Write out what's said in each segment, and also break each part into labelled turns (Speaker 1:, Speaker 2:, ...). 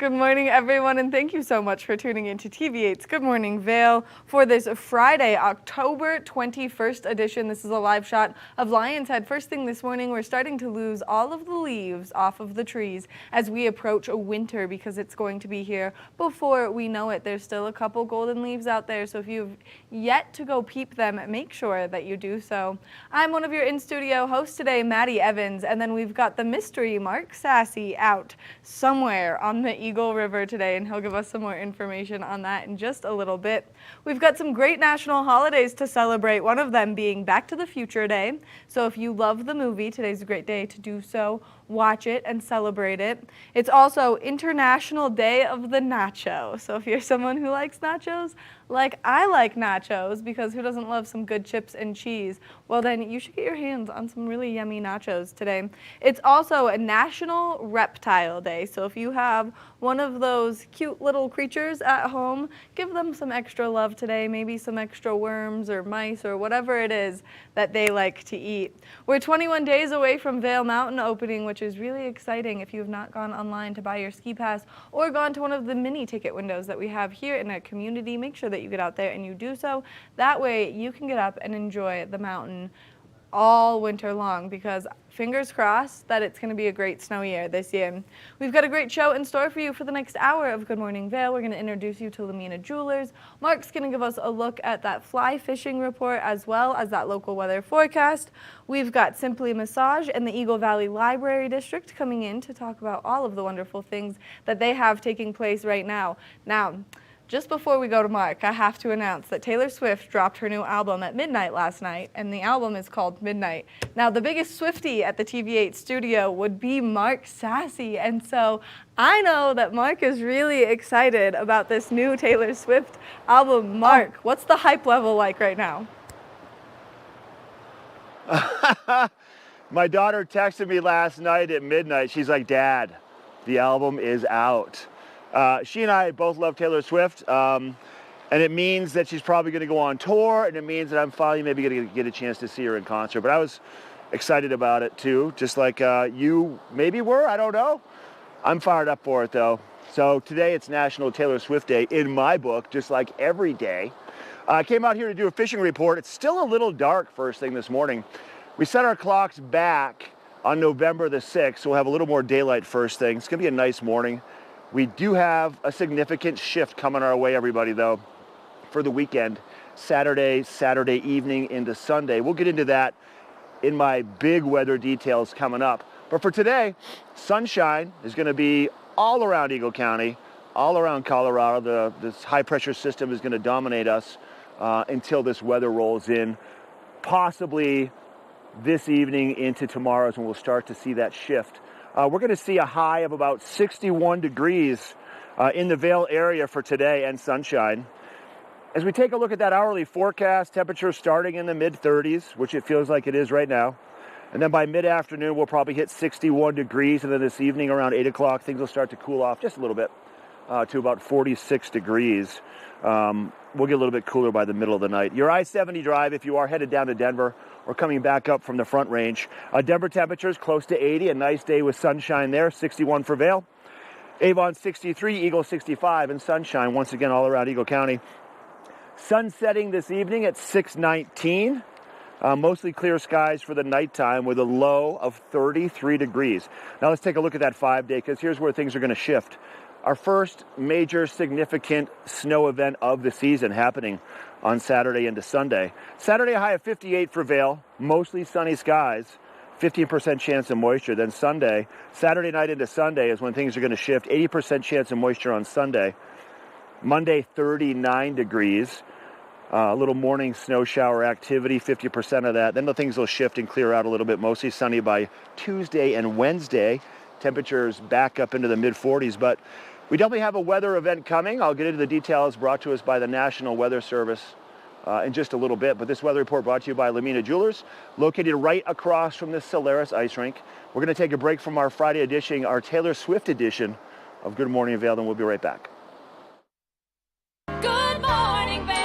Speaker 1: Good morning, everyone, and thank you so much for tuning in to TV8's Good Morning Vail for this Friday, October 21st edition. This is a live shot of Lion's Head. First thing this morning, we're starting to lose all of the leaves off of the trees as we approach winter because it's going to be here before we know it. There's still a couple golden leaves out there, so if you've yet to go peep them, make sure that you do so. I'm one of your in-studio hosts today, Maddie Evans, and then we've got the mystery Mark Sassy out somewhere on the Eagle River today, and he'll give us some more information on that in just a little bit. We've got some great national holidays to celebrate, one of them being Back to the Future Day. So if you love the movie, today's a great day to do so. Watch it and celebrate it. It's also International Day of the Nacho. So if you're someone who likes nachos, like I like nachos, because who doesn't love some good chips and cheese? Well, then you should get your hands on some really yummy nachos today. It's also a National Reptile Day. So if you have one of those cute little creatures at home, give them some extra love today, maybe some extra worms or mice or whatever it is that they like to eat. We're 21 days away from Vail Mountain opening, which is really exciting if you have not gone online to buy your ski pass or gone to one of the mini ticket windows that we have here in our community. Make sure that you get out there and you do so. That way you can get up and enjoy the mountain all winter long, because fingers crossed that it's going to be a great snow year this year. We've got a great show in store for you for the next hour of Good Morning Vail. We're going to introduce you to Lamina Jewelers. Mark's going to give us a look at that fly fishing report as well as that local weather forecast. We've got Simply Massage and the Eagle Valley Library District coming in to talk about all of the wonderful things that they have taking place right now. Just before we go to Mark, I have to announce that Taylor Swift dropped her new album at midnight last night, and the album is called Midnight. Now, the biggest Swiftie at the TV8 studio would be Mark Sassy, and so I know that Mark is really excited about this new Taylor Swift album. Mark, what's the hype level like right now?
Speaker 2: My daughter texted me last night at midnight. She's like, "Dad, the album is out." She and I both love Taylor Swift, and it means that she's probably going to go on tour, and it means that I'm finally maybe going to get a chance to see her in concert. But I was excited about it too, just like you maybe were, I don't know. I'm fired up for it though. So today it's National Taylor Swift Day in my book, just like every day. I came out here to do a fishing report. It's still a little dark first thing this morning. We set our clocks back on November the 6th, so we'll have a little more daylight first thing. It's going to be a nice morning. We do have a significant shift coming our way, everybody, though, for the weekend. Saturday evening into Sunday. We'll get into that in my big weather details coming up. But for today, sunshine is going to be all around Eagle County, all around Colorado. This high-pressure system is going to dominate us until this weather rolls in. Possibly this evening into tomorrow is when we'll start to see that shift. We're going to see a high of about 61 degrees in the Vail area for today and sunshine. As we take a look at that hourly forecast, temperature starting in the mid-30s, which it feels like it is right now. And then by mid-afternoon, we'll probably hit 61 degrees. And then this evening around 8 o'clock, things will start to cool off just a little bit to about 46 degrees. We'll get a little bit cooler by the middle of the night. Your I-70 drive, if you are headed down to Denver or coming back up from the Front Range. Denver temperatures close to 80, a nice day with sunshine there, 61 for Vail. Avon 63, Eagle 65, and sunshine once again all around Eagle County. Sun setting this evening at 6:19. Mostly clear skies for the nighttime with a low of 33 degrees. Now let's take a look at that 5-day, because here's where things are going to shift. Our first major significant snow event of the season happening on Saturday into Sunday. Saturday, a high of 58 for Vail, mostly sunny skies, 15% chance of moisture. Then Saturday night into Sunday is when things are going to shift, 80% chance of moisture on Sunday. Monday, 39 degrees. A little morning snow shower activity, 50% of that. Then the things will shift and clear out a little bit, mostly sunny by Tuesday and Wednesday. Temperatures back up into the mid-40s, but we definitely have a weather event coming. I'll get into the details brought to us by the National Weather Service in just a little bit. But this weather report brought to you by Lamina Jewelers, located right across from the Solaris Ice Rink. We're going to take a break from our Friday edition, our Taylor Swift edition of Good Morning Vail, and we'll be right back.
Speaker 3: Good Morning Vail.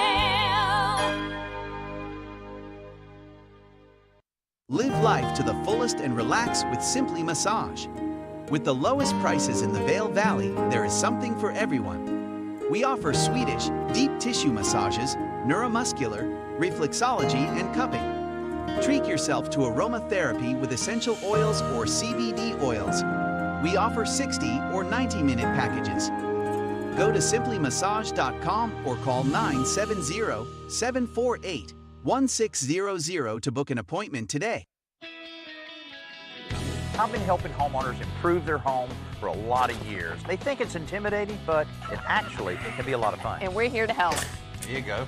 Speaker 4: Live life to the fullest and relax with Simply Massage. With the lowest prices in the Vail Valley, there is something for everyone. We offer Swedish, deep tissue massages, neuromuscular, reflexology, and cupping. Treat yourself to aromatherapy with essential oils or CBD oils. We offer 60 or 90-minute packages. Go to simplymassage.com or call 970-748-1600 to book an appointment today.
Speaker 5: I've been helping homeowners improve their home for a lot of years. They think it's intimidating, but it actually can be a lot of fun.
Speaker 6: And we're here to help.
Speaker 5: There you go.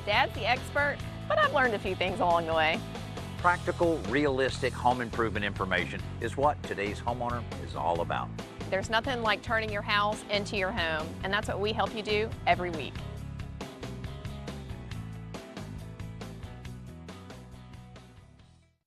Speaker 6: Dad's the expert, but I've learned a few things along the way.
Speaker 5: Practical, realistic home improvement information is what today's homeowner is all about.
Speaker 6: There's nothing like turning your house into your home, and that's what we help you do every week.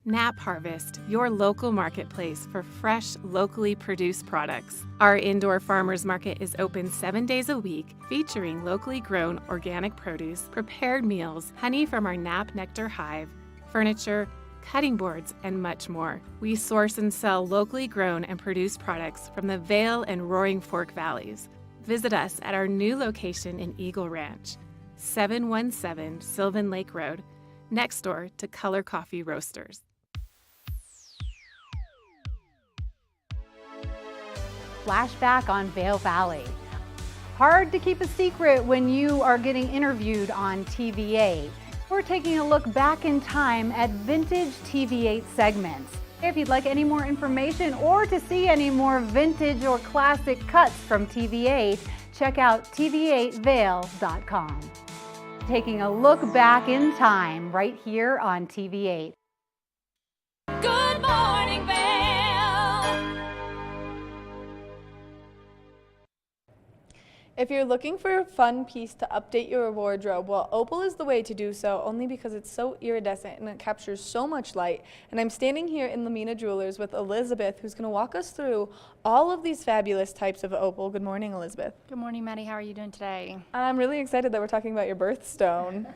Speaker 7: Nap Harvest, your local marketplace for fresh, locally produced products. Our indoor farmers market is open 7 days a week, featuring locally grown organic produce, prepared meals, honey from our Nap Nectar hive, furniture, cutting boards, and much more. We source and sell locally grown and produced products from the Vail and Roaring Fork Valleys. Visit us at our new location in Eagle Ranch, 717 Sylvan Lake Road, next door to Color Coffee Roasters.
Speaker 8: Flashback on Vail Valley. Hard to keep a secret when you are getting interviewed on TV8. We're taking a look back in time at vintage TV8 segments. If you'd like any more information or to see any more vintage or classic cuts from TV8, check out tv8vail.com. Taking a look back in time right here on TV8.
Speaker 3: Good morning, Vail.
Speaker 1: If you're looking for a fun piece to update your wardrobe, well, opal is the way to do so, only because it's so iridescent and it captures so much light. And I'm standing here in Lamina Jewelers with Elizabeth, who's going to walk us through all of these fabulous types of opal. Good morning, Elizabeth.
Speaker 9: Good morning, Maddie. How are you doing today?
Speaker 1: I'm really excited that we're talking about your birthstone.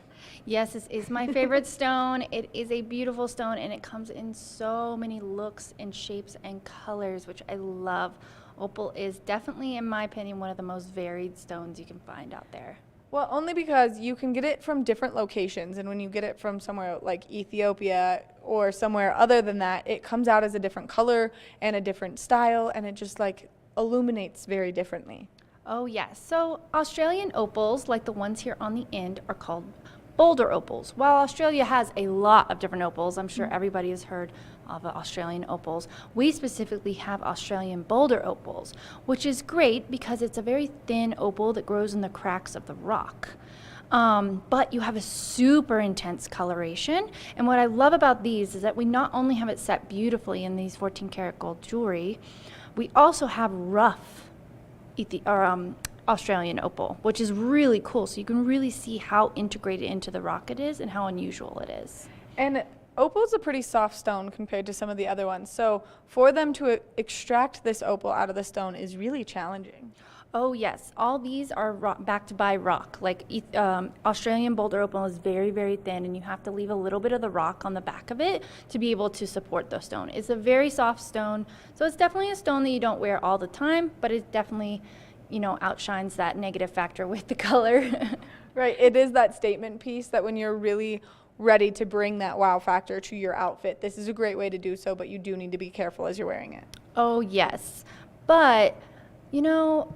Speaker 9: Yes, this is my favorite stone. It is a beautiful stone, and it comes in so many looks and shapes and colors, which I love. Opal is definitely, in my opinion, one of the most varied stones you can find out there.
Speaker 1: Well, only because you can get it from different locations, and when you get it from somewhere like Ethiopia or somewhere other than that, it comes out as a different color and a different style, and it just like illuminates very differently.
Speaker 9: Oh yes, so Australian opals, like the ones here on the end, are called boulder opals. While Australia has a lot of different opals, I'm sure everybody has heard of Australian opals, we specifically have Australian boulder opals, which is great because it's a very thin opal that grows in the cracks of the rock. But you have a super intense coloration, and what I love about these is that we not only have it set beautifully in these 14 karat gold jewelry, we also have rough Australian opal, which is really cool. So you can really see how integrated into the rock it is and how unusual it is.
Speaker 1: And opal is a pretty soft stone compared to some of the other ones. So for them to extract this opal out of the stone is really challenging.
Speaker 9: Oh yes, all these are backed by rock. Like Australian boulder opal is very, very thin, and you have to leave a little bit of the rock on the back of it to be able to support the stone. It's a very soft stone, so it's definitely a stone that you don't wear all the time, but it definitely, you know, outshines that negative factor with the color.
Speaker 1: Right, it is that statement piece that when you're really ready to bring that wow factor to your outfit, this is a great way to do so, but you do need to be careful as you're wearing it.
Speaker 9: Oh yes, but you know,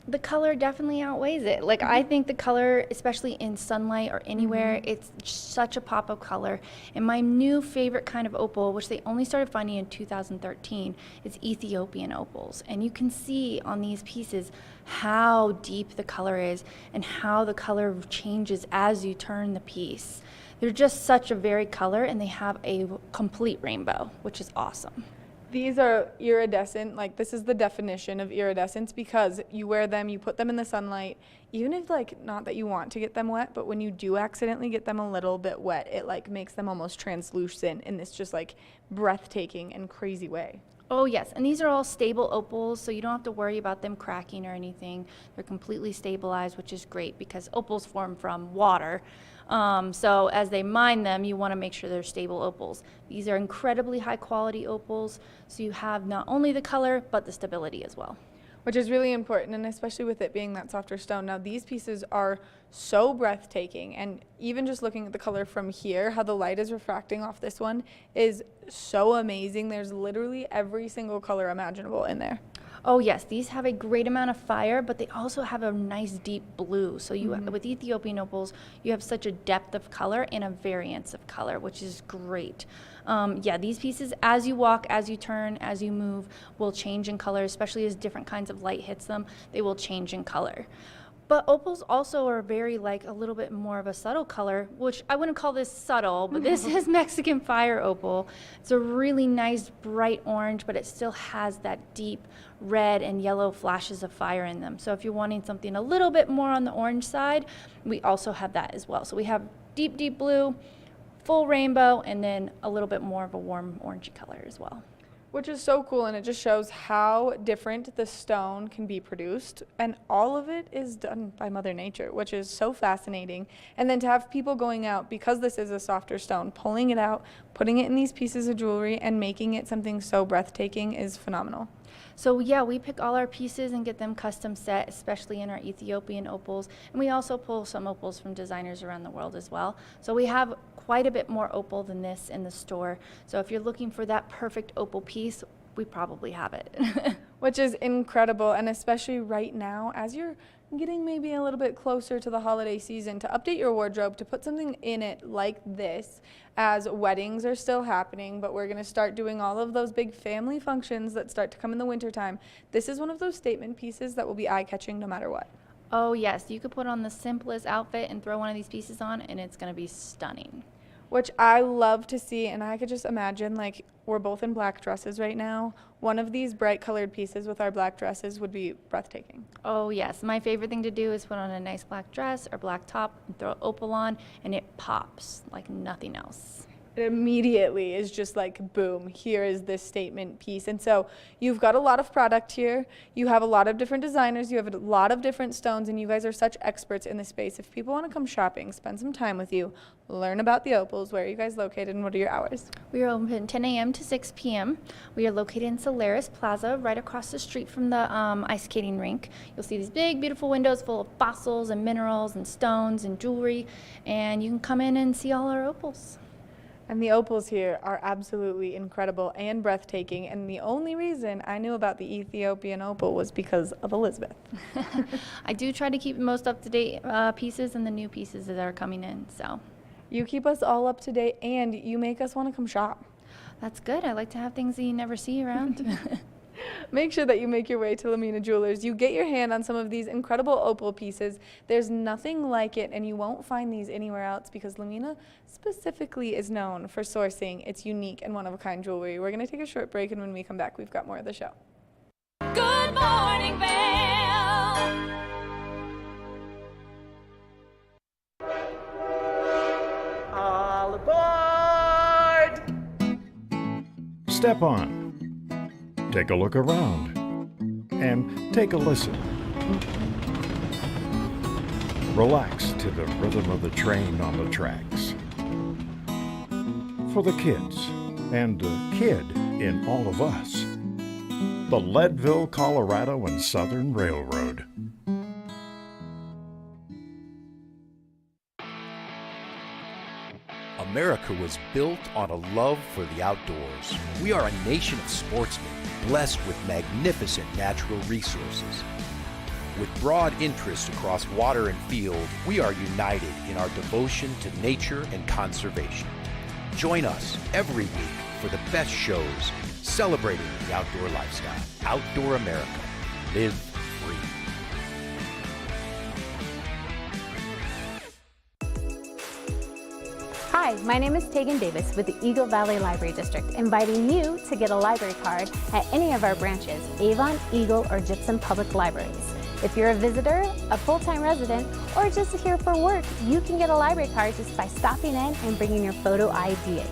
Speaker 9: the color definitely outweighs it. Like I think the color, especially in sunlight or anywhere, it's such a pop of color. And my new favorite kind of opal, which they only started finding in 2013, is Ethiopian opals. And you can see on these pieces how deep the color is and how the color changes as you turn the piece. They're just such a varied color, and they have a complete rainbow, which is awesome.
Speaker 1: These are iridescent, like this is the definition of iridescence, because you wear them, you put them in the sunlight, even if like, not that you want to get them wet, but when you do accidentally get them a little bit wet, it like makes them almost translucent in this just like breathtaking and crazy way.
Speaker 9: Oh yes, and these are all stable opals, so you don't have to worry about them cracking or anything. They're completely stabilized, which is great because opals form from water. So as they mine them, you want to make sure they're stable opals. These are incredibly high quality opals, so you have not only the color, but the stability as well.
Speaker 1: Which is really important, and especially with it being that softer stone. Now these pieces are so breathtaking, and even just looking at the color from here, how the light is refracting off this one is so amazing. There's literally every single color imaginable in there.
Speaker 9: Oh yes, these have a great amount of fire, but they also have a nice deep blue. So you, with Ethiopian opals, you have such a depth of color and a variance of color, which is great. Yeah, these pieces, as you walk, as you turn, as you move, will change in color, especially as different kinds of light hits them, they will change in color. But opals also are very like a little bit more of a subtle color, which I wouldn't call this subtle, but this is Mexican fire opal. It's a really nice bright orange, but it still has that deep red and yellow flashes of fire in them. So if you're wanting something a little bit more on the orange side, we also have that as well. So we have deep, deep blue, full rainbow, and then a little bit more of a warm orangey color as well.
Speaker 1: Which is so cool, and it just shows how different the stone can be produced, and all of it is done by Mother Nature, which is so fascinating. And then to have people going out, because this is a softer stone, pulling it out, putting it in these pieces of jewelry, and making it something so breathtaking is phenomenal.
Speaker 9: So yeah, we pick all our pieces and get them custom set, especially in our Ethiopian opals. And we also pull some opals from designers around the world as well. So we have quite a bit more opal than this in the store. So if you're looking for that perfect opal piece, we probably have it.
Speaker 1: Which is incredible, and especially right now, as you're getting maybe a little bit closer to the holiday season, to update your wardrobe, to put something in it like this, as weddings are still happening, but we're going to start doing all of those big family functions that start to come in the wintertime. This is one of those statement pieces that will be eye-catching no matter what.
Speaker 9: Oh yes, you could put on the simplest outfit and throw one of these pieces on, and it's going to be stunning.
Speaker 1: Which I love to see, and I could just imagine, like, we're both in black dresses right now. One of these bright colored pieces with our black dresses would be breathtaking.
Speaker 9: Oh yes, my favorite thing to do is put on a nice black dress or black top and throw opal on, and it pops like nothing else.
Speaker 1: It immediately is just like, boom, here is this statement piece. And so you've got a lot of product here. You have a lot of different designers. You have a lot of different stones, and you guys are such experts in this space. If people want to come shopping, spend some time with you, learn about the opals, where are you guys located and what are your hours?
Speaker 9: We are open 10 a.m. to 6 p.m. We are located in Solaris Plaza, right across the street from the ice skating rink. You'll see these big, beautiful windows full of fossils and minerals and stones and jewelry, and you can come in and see all our opals.
Speaker 1: And the opals here are absolutely incredible and breathtaking, and the only reason I knew about the Ethiopian opal was because of Elizabeth.
Speaker 9: I do try to keep most up-to-date pieces and the new pieces that are coming in, so.
Speaker 1: You keep us all up to date, and you make us want to come shop.
Speaker 9: That's good. I like to have things that you never see around.
Speaker 1: Make sure that you make your way to Lamina Jewelers. You get your hand on some of these incredible opal pieces. There's nothing like it, and you won't find these anywhere else because Lamina specifically is known for sourcing its unique and one-of-a-kind jewelry. We're going to take a short break, and when we come back, we've got more of the show.
Speaker 3: Good morning, Vail.
Speaker 10: All aboard!
Speaker 11: Step on. Take a look around. And take a listen. Relax to the rhythm of the train on the tracks. For the kids, and the kid in all of us. The Leadville, Colorado and Southern Railroad.
Speaker 12: America was built on a love for the outdoors. We are a nation of sportsmen, blessed with magnificent natural resources. With broad interests across water and field, we are united in our devotion to nature and conservation. Join us every week for the best shows celebrating the outdoor lifestyle. Outdoor America. Live free.
Speaker 13: Hi, my name is Tegan Davis with the Eagle Valley Library District, inviting you to get a library card at any of our branches, Avon, Eagle, or Gypsum Public Libraries. If you're a visitor, a full-time resident, or just here for work, you can get a library card just by stopping in and bringing your photo ID.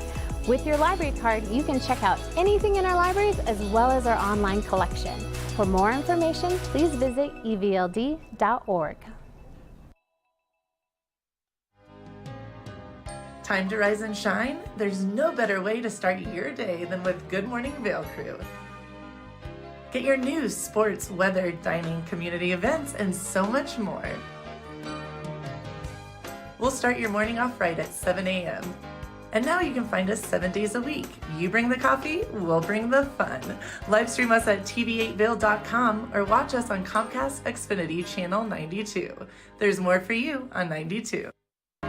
Speaker 13: With your library card, you can check out anything in our libraries as well as our online collection. For more information, please visit evld.org.
Speaker 10: Time to rise and shine? There's no better way to start your day than with Good Morning Vail crew. Get your news, sports, weather, dining, community events, and so much more. We'll start your morning off right at 7 a.m. And now you can find us 7 days a week. You bring the coffee, we'll bring the fun. Live stream us at tv8vail.com or watch us on Comcast Xfinity Channel 92. There's more for you on 92.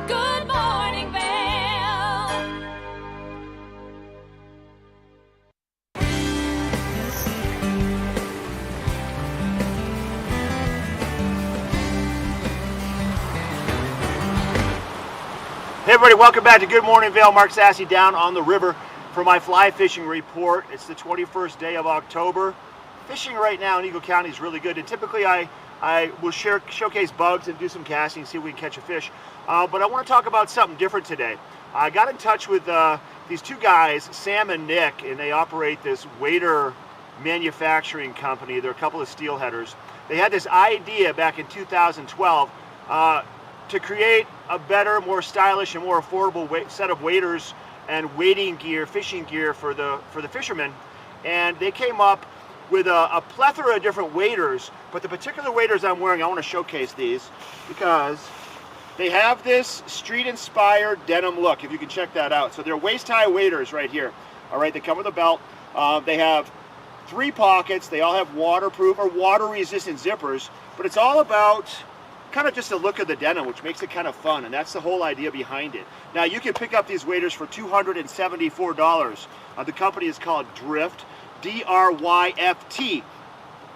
Speaker 3: Good morning, Vail.
Speaker 2: Hey everybody, welcome back to Good Morning Vail. Mark Sassy down on the river for my fly fishing report. It's the 21st day of October. Fishing right now in Eagle County is really good, and typically I will showcase bugs and do some casting, see if we can catch a fish. But I want to talk about something different today. I got in touch with these two guys, Sam and Nick, and they operate this wader manufacturing company. They're a couple of steelheaders. They had this idea back in 2012 to create a better, more stylish, and more affordable set of waders and wading gear, fishing gear for the fishermen. And they came up with a plethora of different waders, but the particular waders I'm wearing, I want to showcase these because they have this street-inspired denim look, if you can check that out. So they're waist-high waders right here. All right, they come with a belt. They have 3 pockets. They all have waterproof or water-resistant zippers, but it's all about kind of just the look of the denim, which makes it kind of fun, and that's the whole idea behind it. Now, you can pick up these waders for $274. The company is called Drift, D-R-Y-F-T.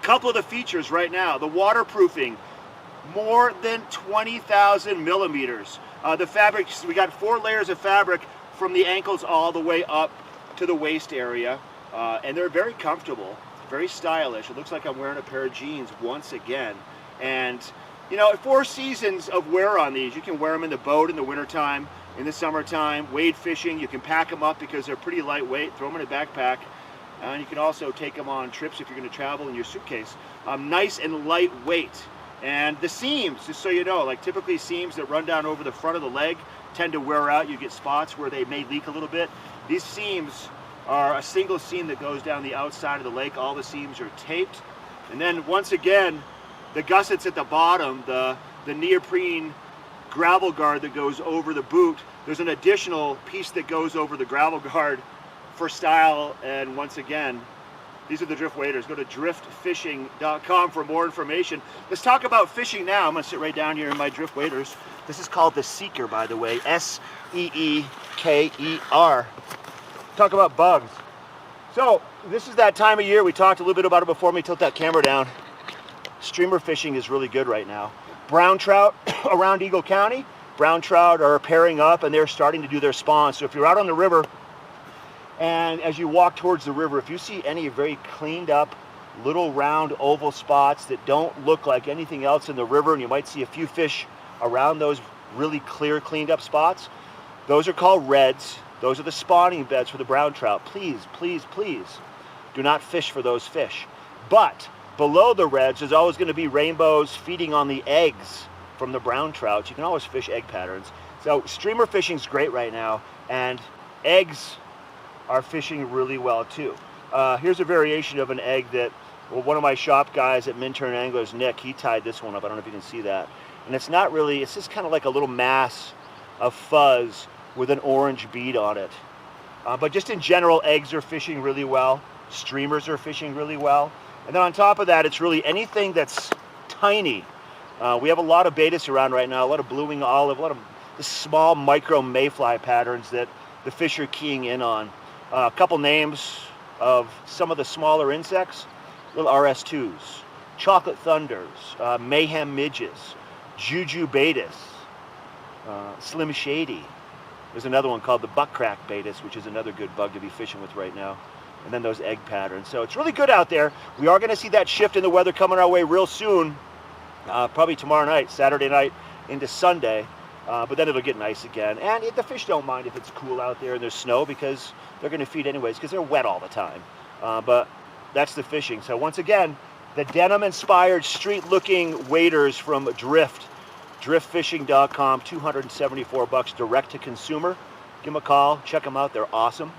Speaker 2: Couple of the features right now: the waterproofing, more than 20,000 millimeters. The fabric, we got 4 layers of fabric from the ankles all the way up to the waist area, and they're very comfortable, very stylish. It looks like I'm wearing a pair of jeans once again. And you know, 4 seasons of wear on these. You can wear them in the boat in the wintertime, in the summertime, wade fishing. You can pack them up because they're pretty lightweight. Throw them in a backpack. And you can also take them on trips if you're going to travel in your suitcase. Nice and lightweight. And the seams, just so you know, like typically seams that run down over the front of the leg tend to wear out. You get spots where they may leak a little bit. These seams are a single seam that goes down the outside of the leg. All the seams are taped. And then once again, the gussets at the bottom, the neoprene gravel guard that goes over the boot, there's an additional piece that goes over the gravel guard for style. And once again, these are the Drift waders. Go to driftfishing.com for more information. Let's talk about fishing now. I'm going to sit right down here in my Drift waders. This is called the Seeker, by the way, S-E-E-K-E-R. Talk about bugs. So this is that time of year. We talked a little bit about it before. Let me tilt that camera down. Streamer fishing is really good right now. Brown trout around Eagle County, brown trout are pairing up and they're starting to do their spawn. So if you're out on the river and as you walk towards the river, if you see any very cleaned up little round oval spots that don't look like anything else in the river, and you might see a few fish around those really clear, cleaned up spots, those are called reds. Those are the spawning beds for the brown trout. Please, please, please do not fish for those fish. But below the reds, there's always going to be rainbows feeding on the eggs from the brown trout. You can always fish egg patterns. So streamer fishing is great right now, and eggs are fishing really well too. Here's a variation of an egg that, well, one of my shop guys at Minturn Anglers, Nick, he tied this one up. I don't know if you can see that. And it's not really, it's just kind of like a little mass of fuzz with an orange bead on it. But just in general, eggs are fishing really well. Streamers are fishing really well. And then on top of that, it's really anything that's tiny. We have a lot of betas around right now, a lot of blue-wing olive, a lot of the small micro mayfly patterns that the fish are keying in on. A couple names of some of the smaller insects: little RS2s, chocolate thunders, mayhem midges, juju betas, slim shady. There's another one called the buckcrack betas, which is another good bug to be fishing with right now. And then those egg patterns. So it's really good out there. We are going to see that shift in the weather coming our way real soon, probably tomorrow night, Saturday night into Sunday. but then it'll get nice again. And the fish don't mind if it's cool out there and there's snow, because they're going to feed anyways, because they're wet all the time. But that's the fishing. So once again, the denim-inspired street-looking waders from Drift, driftfishing.com, $274 direct to consumer. Give them a call, check them out, they're awesome.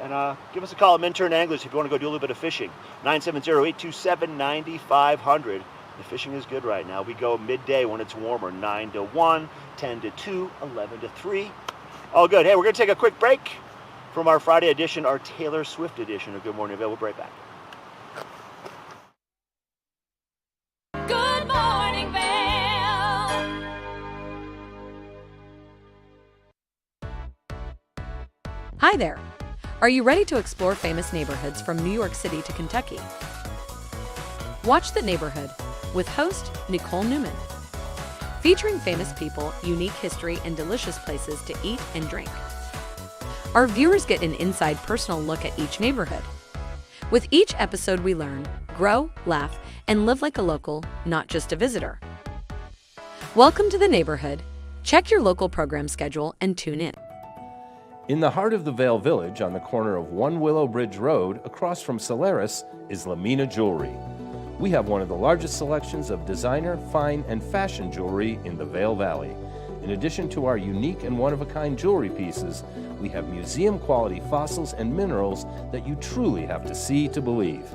Speaker 2: And give us a call at Minturn Anglers if you want to go do a little bit of fishing. 970-827-9500. The fishing is good right now. We go midday when it's warmer, 9 to 1, 10 to 2, 11 to 3. All good. Hey, we're going to take a quick break from our Friday edition, our Taylor Swift edition of Good Morning Vail. We'll be right back.
Speaker 3: Good morning, Vail.
Speaker 14: Hi there. Are you ready to explore famous neighborhoods from New York City to Kentucky? Watch The Neighborhood with host Nicole Newman. Featuring famous people, unique history, and delicious places to eat and drink. Our viewers get an inside personal look at each neighborhood. With each episode we learn, grow, laugh, and live like a local, not just a visitor. Welcome to The Neighborhood. Check your local program schedule and tune in.
Speaker 12: In the heart of the Vail Village, on the corner of One Willow Bridge Road, across from Solaris, is Lamina Jewelry. We have one of the largest selections of designer, fine, and fashion jewelry in the Vail Valley. In addition to our unique and one-of-a-kind jewelry pieces, we have museum-quality fossils and minerals that you truly have to see to believe.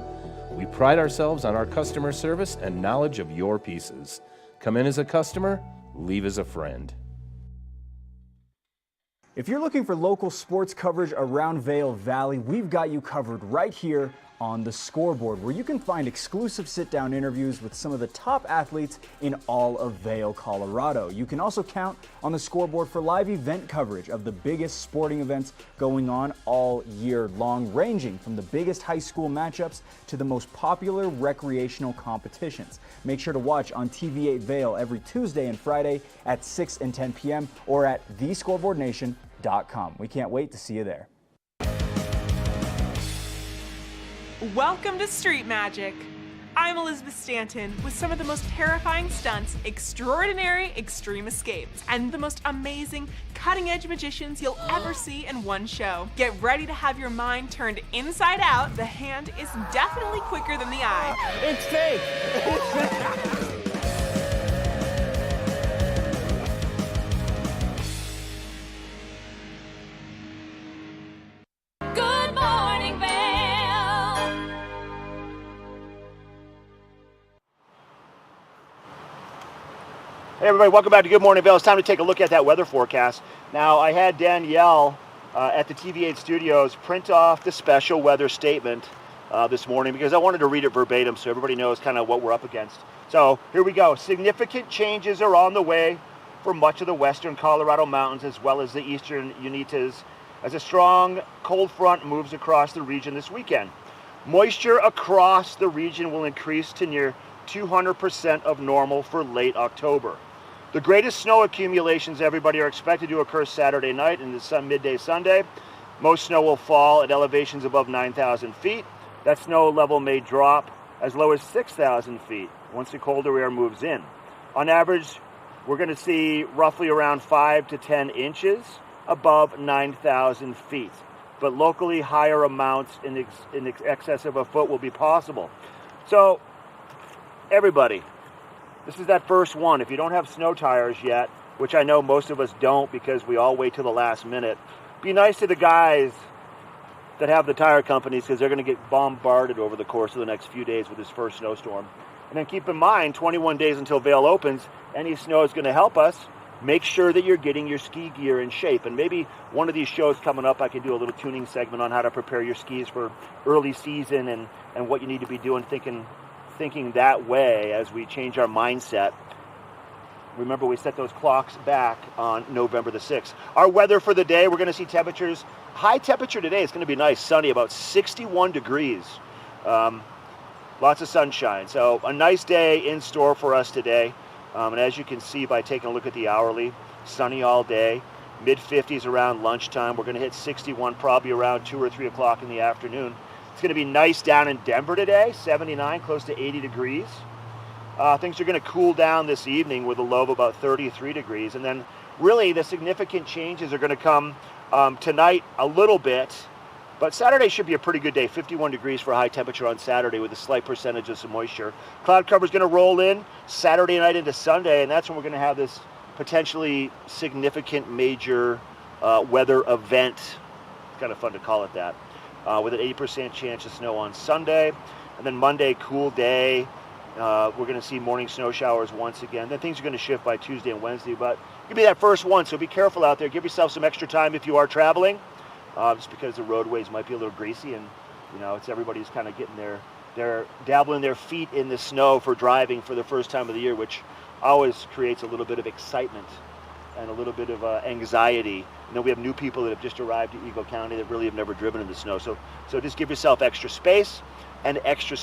Speaker 12: We pride ourselves on our customer service and knowledge of your pieces. Come in as a customer, leave as a friend.
Speaker 15: If you're looking for local sports coverage around Vail Valley, we've got you covered right here on The Scoreboard, where you can find exclusive sit-down interviews with some of the top athletes in all of Vail, Colorado. You can also count on The Scoreboard for live event coverage of the biggest sporting events going on all year long, ranging from the biggest high school matchups to the most popular recreational competitions. Make sure to watch on TV8 Vail every Tuesday and Friday at 6 and 10 p.m. or at thescoreboardnation.com. We can't wait to see you there.
Speaker 16: Welcome to Street Magic. I'm Elizabeth Stanton with some of the most terrifying stunts, extraordinary extreme escapes, and the most amazing cutting-edge magicians you'll ever see in one show. Get ready to have your mind turned inside out. The hand is definitely quicker than the eye.
Speaker 15: It's fake!
Speaker 3: Good morning, Vail.
Speaker 2: Hey everybody, welcome back to Good Morning Vail. It's time to take a look at that weather forecast. Now, I had Danielle at the TV8 studios print off the special weather statement this morning because I wanted to read it verbatim so everybody knows kind of what we're up against. So here we go. Significant changes are on the way for much of the western Colorado mountains as well as the eastern Unitas as a strong cold front moves across the region this weekend. Moisture across the region will increase to near 200% of normal for late October. The greatest snow accumulations, everybody, are expected to occur Saturday night and midday Sunday. Most snow will fall at elevations above 9,000 feet. That snow level may drop as low as 6,000 feet once the colder air moves in. On average, we're going to see roughly around 5 to 10 inches above 9,000 feet. But locally, higher amounts in excess of a foot will be possible. So, everybody, this is that first one. If you don't have snow tires yet, which I know most of us don't because we all wait till the last minute, be nice to the guys that have the tire companies because they're going to get bombarded over the course of the next few days with this first snowstorm. And then keep in mind, 21 days until Vail opens, any snow is going to help us. Make sure that you're getting your ski gear in shape. And maybe one of these shows coming up, I can do a little tuning segment on how to prepare your skis for early season and what you need to be doing, thinking that way as we change our mindset. Remember, we set those clocks back on November the 6th. Our weather for the day, we're going to see temperatures. High temperature today is going to be nice, sunny, about 61 degrees. Lots of sunshine. So a nice day in store for us today. And as you can see by taking a look at the hourly, sunny all day, mid-50s around lunchtime. We're going to hit 61 probably around 2 or 3 o'clock in the afternoon. It's going to be nice down in Denver today, 79, close to 80 degrees. Things are going to cool down this evening with a low of about 33 degrees. And then really the significant changes are going to come tonight a little bit, but Saturday should be a pretty good day. 51 degrees for a high temperature on Saturday with a slight percentage of some moisture. Cloud cover is going to roll in Saturday night into Sunday, and that's when we're going to have this potentially significant major weather event. It's kind of fun to call it that. With an 80% chance of snow on Sunday, and then Monday, cool day. We're going to see morning snow showers once again. Then things are going to shift by Tuesday and Wednesday, but it'll be that first one, so be careful out there. Give yourself some extra time if you are traveling, just because the roadways might be a little greasy, and it's everybody's kind of getting they're dabbling their feet in the snow for driving for the first time of the year, which always creates a little bit of excitement and a little bit of anxiety. We have new people that have just arrived to Eagle County that really have never driven in the snow. So just give yourself extra space and extra,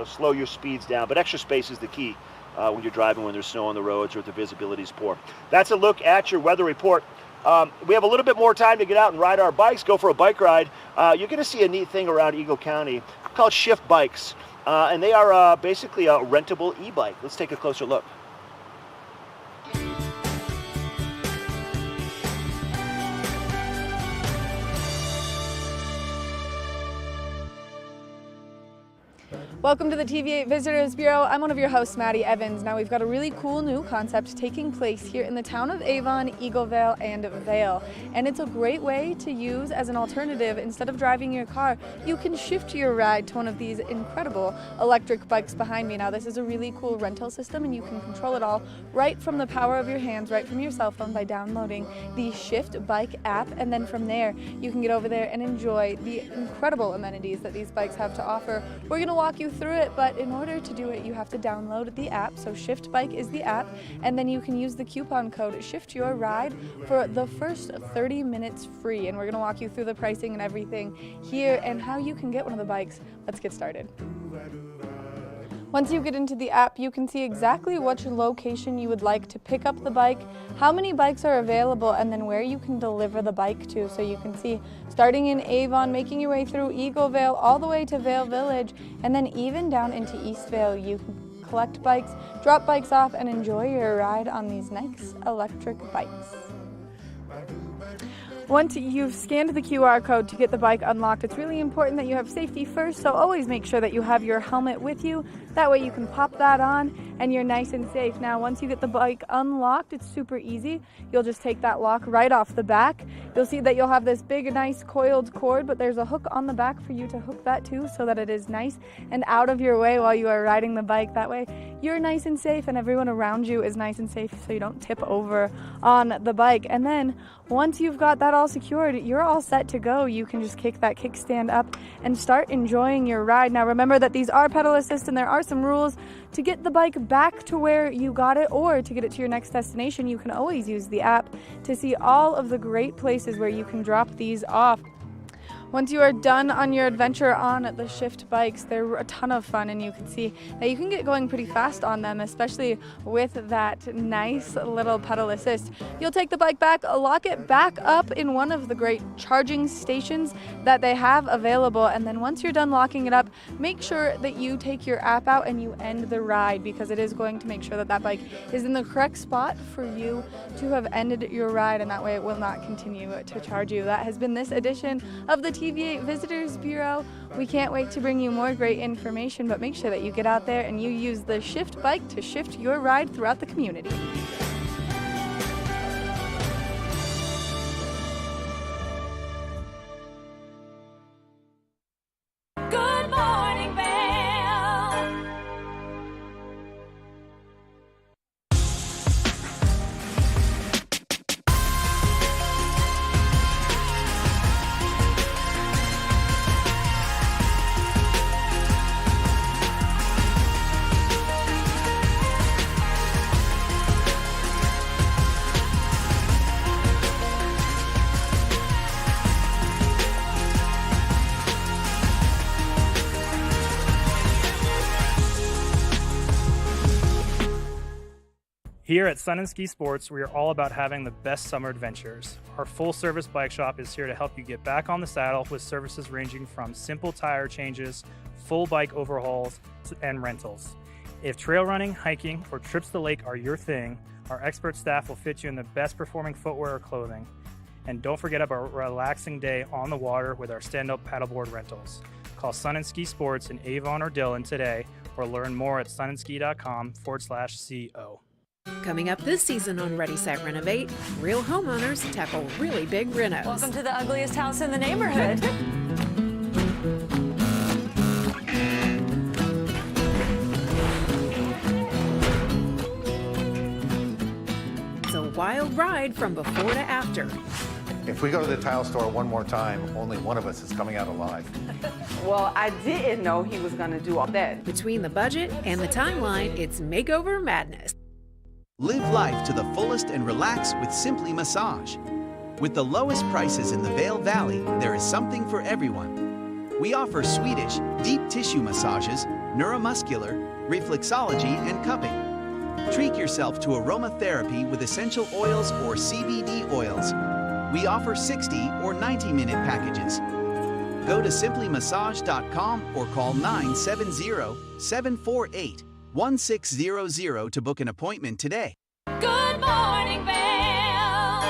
Speaker 2: slow your speeds down. But extra space is the key when you're driving when there's snow on the roads or if the visibility is poor. That's a look at your weather report. We have a little bit more time to get out and ride our bikes, go for a bike ride. You're going to see a neat thing around Eagle County called Shift Bikes. And they are basically a rentable e-bike. Let's take a closer look.
Speaker 1: Welcome to the TV8 Visitors Bureau. I'm one of your hosts, Maddie Evans. Now we've got a really cool new concept taking place here in the town of Avon, Eaglevale, and Vail. And it's a great way to use as an alternative. Instead of driving your car, you can shift your ride to one of these incredible electric bikes behind me. Now this is a really cool rental system, and you can control it all right from the power of your hands, right from your cell phone by downloading the Shift Bike app. And then from there, you can get over there and enjoy the incredible amenities that these bikes have to offer. We're going to walk you through it, but in order to do it, you have to download the app. So Shift Bike is the app, and then you can use the coupon code Shift Your Ride for the first 30 minutes free. And we're going to walk you through the pricing and everything here and how you can get one of the bikes. Let's get started. Once you get into the app, you can see exactly which location you would like to pick up the bike, how many bikes are available, and then where you can deliver the bike to. So you can see starting in Avon, making your way through Eaglevale, all the way to Vail Village, and then even down into East Vail. You can collect bikes, drop bikes off, and enjoy your ride on these nice electric bikes. Once you've scanned the QR code to get the bike unlocked, it's really important that you have safety first, so always make sure that you have your helmet with you. That way you can pop that on and you're nice and safe. Now, once you get the bike unlocked, it's super easy. You'll just take that lock right off the back. You'll see that you'll have this big, nice coiled cord, but there's a hook on the back for you to hook that to so that it is nice and out of your way while you are riding the bike. That way you're nice and safe and everyone around you is nice and safe so you don't tip over on the bike. And then once you've got that all secured, you're all set to go. You can just kick that kickstand up and start enjoying your ride. Now remember that these are pedal assist and there are some rules. To get the bike back to where you got it or to get it to your next destination, you can always use the app to see all of the great places where you can drop these off. Once you are done on your adventure on the Shift bikes, they're a ton of fun, and you can see that you can get going pretty fast on them, especially with that nice little pedal assist. You'll take the bike back, lock it back up in one of the great charging stations that they have available, and then once you're done locking it up, make sure that you take your app out and you end the ride, because it is going to make sure that that bike is in the correct spot for you to have ended your ride, and that way it will not continue to charge you. That has been this edition of the TV8 Visitors Bureau. We can't wait to bring you more great information, but make sure that you get out there and you use the Shift Bike to shift your ride throughout the community.
Speaker 3: Good morning, Vail.
Speaker 17: Here at Sun and Ski Sports, we are all about having the best summer adventures. Our full-service bike shop is here to help you get back on the saddle with services ranging from simple tire changes, full bike overhauls, and rentals. If trail running, hiking, or trips to the lake are your thing, Our expert staff will fit you in the best performing footwear or clothing. And don't forget about a relaxing day on the water with our stand-up paddleboard rentals. Call Sun and Ski Sports in Avon or Dillon today or learn more at sunandski.com/CO.
Speaker 14: Coming up this season on Ready, Set, Renovate, real homeowners tackle really big renos.
Speaker 3: Welcome to the ugliest house in the neighborhood.
Speaker 14: It's a wild ride from before to after.
Speaker 18: If we go to the tile store one more time, only one of us is coming out alive.
Speaker 19: Well, I didn't know he was going to do all that.
Speaker 14: Between the budget and the timeline, it's makeover madness.
Speaker 4: Live life to the fullest and relax with Simply Massage. With the lowest prices in the Vail Valley, there is something for everyone. We offer Swedish, deep tissue massages, neuromuscular, reflexology, and cupping. Treat yourself to aromatherapy with essential oils or CBD oils. We offer 60 or 90-minute packages. Go to simplymassage.com or call 970-748-1600 to book an appointment today.
Speaker 3: Good morning, Vail.